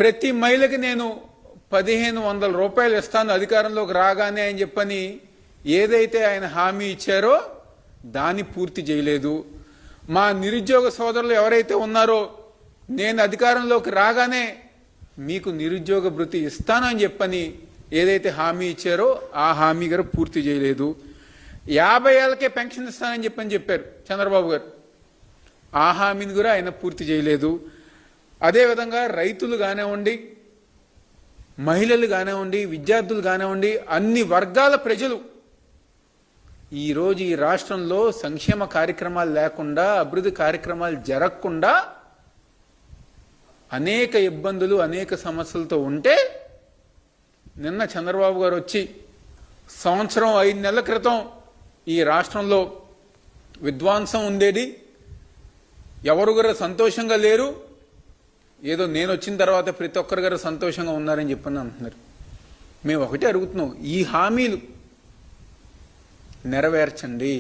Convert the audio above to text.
ప్రతి మహిళకి నేను 1500 రూపాయలు ఇస్తాను అధికారంలోకి రాగానే అని చెప్పని ఏదైతే ఆయన హామీ ఇచ్చారో దాన్ని పూర్తి చేయలేదు. మా నిరుద్యోగ సోదరులు ఎవరైతే ఉన్నారో నేను అధికారంలోకి రాగానే మీకు నిరుద్యోగ భృతి ఇస్తాను అని చెప్పని ఏదైతే హామీ ఇచ్చారో ఆ హామీ గారు పూర్తి చేయలేదు. 50 ఏళ్ళకే పెన్షన్ ఇస్తానని చెప్పారు చంద్రబాబు గారు. ఆ హామీని కూడా ఆయన పూర్తి చేయలేదు. అదేవిధంగా రైతులు కానివ్వండి, మహిళలు కానివ్వండి, విద్యార్థులు కానివ్వండి, అన్ని వర్గాల ప్రజలు ఈరోజు ఈ రాష్ట్రంలో సంక్షేమ కార్యక్రమాలు లేకుండా, అభివృద్ధి కార్యక్రమాలు జరగకుండా అనేక ఇబ్బందులు, అనేక సమస్యలతో ఉంటే నిన్న చంద్రబాబు గారు వచ్చి సంవత్సరం 5 నెలల క్రితం ఈ రాష్ట్రంలో విధ్వంసం ఉండేది, ఎవరు కూడా సంతోషంగా లేరు, ఏదో నేను వచ్చిన తర్వాత ప్రతి ఒక్కరు గారు సంతోషంగా ఉన్నారని చెప్పని అంటున్నారు. మేము ఒకటే అడుగుతున్నాం, ఈ హామీలు నెరవేర్చండి.